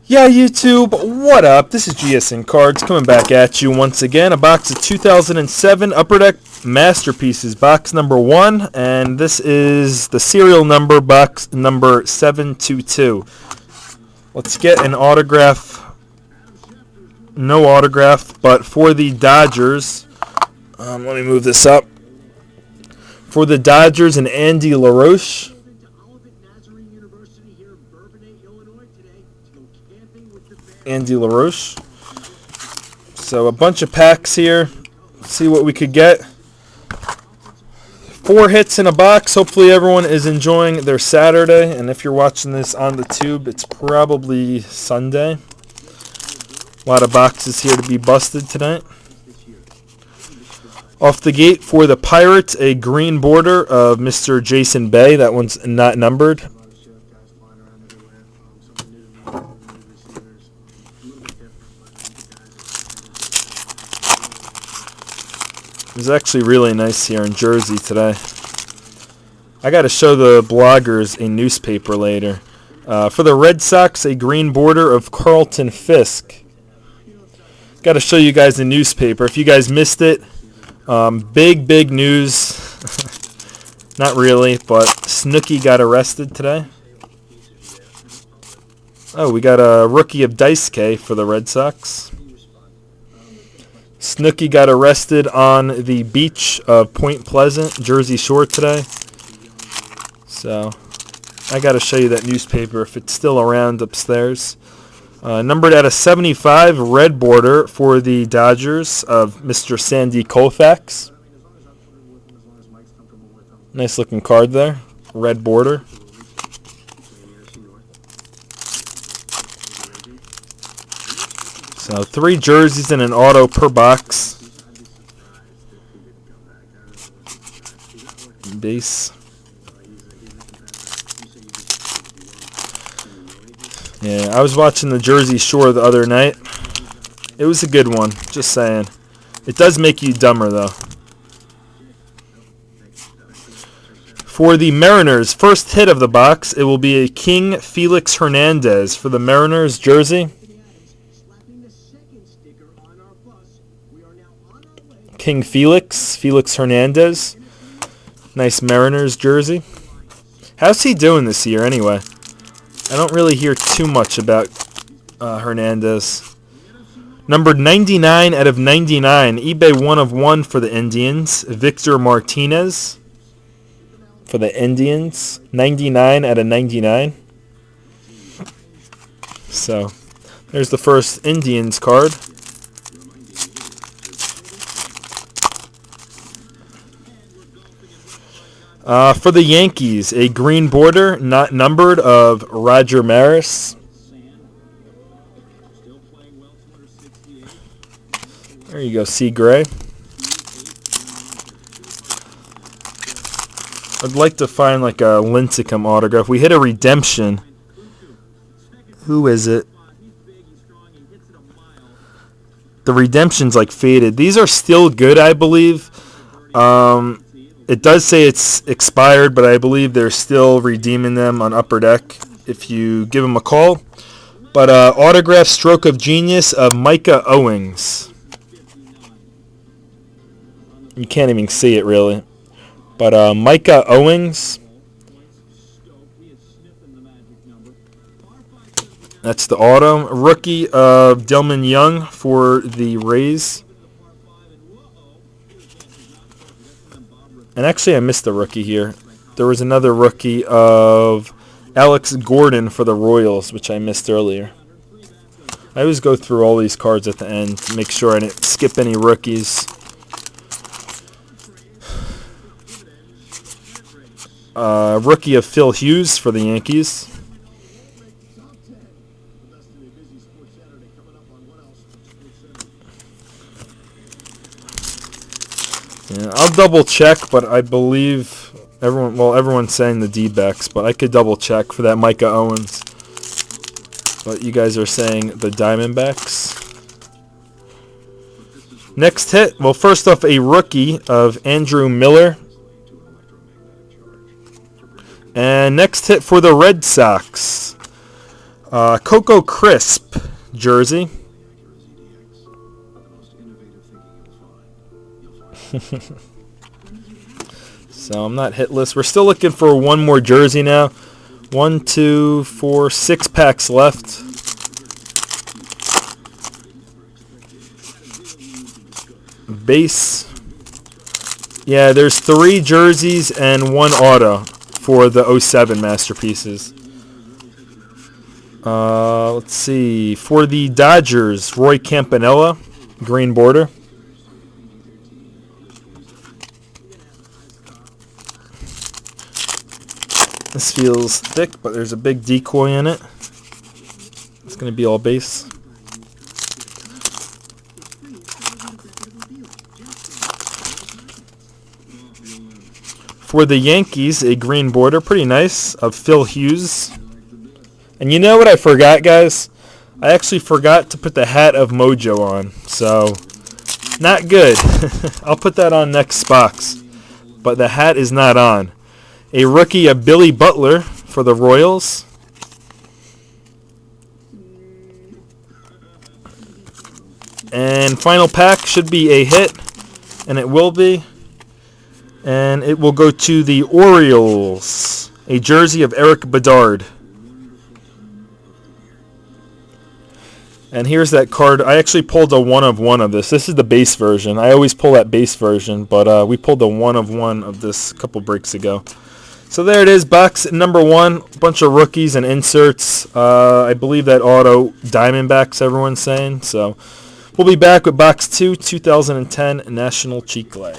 Yeah, YouTube, what up? This is GSNCards coming back at you once again. A box of 2007 Upper Deck Masterpieces, box number 1, and this is the serial number, box number 722. Let's get an autograph. No autograph, but for the Dodgers, let me move this up. For the Dodgers and Andy LaRoche. Andy LaRoche. So a bunch of packs here. Let's see what we could get. 4 hits in a box. Hopefully everyone is enjoying their Saturday. And if you're watching this on the tube, it's probably Sunday. A lot of boxes here to be busted tonight. Off the gate for the Pirates, a green border of Mr. Jason Bay. That one's not numbered. It was actually really nice here in Jersey today. I got to show the bloggers a newspaper later. For the Red Sox, a green border of Carlton Fisk. Got to show you guys the newspaper. If you guys missed it, big news. Not really, but Snooki got arrested today. Oh, we got a rookie of Dice K for the Red Sox. Snooki got arrested on the beach of Point Pleasant, Jersey Shore today. So, I got to show you that newspaper if it's still around upstairs. Numbered at a 75, red border for the Dodgers of Mr. Sandy Koufax. Nice looking card there. Red border. So 3 jerseys and an auto per box. Base. Yeah, I was watching the Jersey Shore the other night. It was a good one, just saying. It does make you dumber, though. For the Mariners, first hit of the box, it will be a King Felix Hernandez for the Mariners jersey. King Felix Hernandez. Nice Mariners jersey. How's he doing this year, anyway? I don't really hear too much about Hernandez. Numbered 99 out of 99. eBay 1 of 1 for the Indians. Victor Martinez for the Indians. 99 out of 99. So, there's the first Indians card. For the Yankees, a green border, not numbered, of Roger Maris. There you go, C. Gray. I'd like to find like a Lincecum autograph. We hit a redemption. Who is it? The redemption's like faded. These are still good, I believe. It does say it's expired, but I believe they're still redeeming them on Upper Deck if you give them a call. But autograph stroke of genius of Micah Owings. You can't even see it, really. But Micah Owings. That's the auto. Rookie of Delman Young for the Rays. And actually, I missed the rookie here. There was another rookie of Alex Gordon for the Royals, which I missed earlier. I always go through all these cards at the end to make sure I didn't skip any rookies. Rookie of Phil Hughes for the Yankees. Yeah, I'll double check, but I believe everyone's saying the D-backs, but I could double check for that Micah Owens. But you guys are saying the Diamondbacks. Next hit, well, first off, a rookie of Andrew Miller. And next hit for the Red Sox. Coco Crisp jersey. So I'm not hitless. We're still looking for one more jersey now. 1, 2, 4, 6 packs left. Base. Yeah, there's 3 jerseys and 1 auto for the 07 masterpieces. Let's see. For the Dodgers, Roy Campanella, green border. This feels thick, but there's a big decoy in it. It's going to be all base. For the Yankees, a green border, pretty nice, of Phil Hughes. And you know what I forgot, guys? I actually forgot to put the hat of Mojo on, so not good. I'll put that on next box, but the hat is not on. A rookie of Billy Butler for the Royals. And final pack should be a hit, and it will be. And it will go to the Orioles. A jersey of Eric Bedard. And here's that card. I actually pulled a 1 of 1 of this. This is the base version. I always pull that base version, but we pulled a 1 of 1 of this a couple breaks ago. So there it is, box number 1. A bunch of rookies and inserts. I believe that auto Diamondbacks, everyone's saying. So we'll be back with box 2, 2010 National Chicle.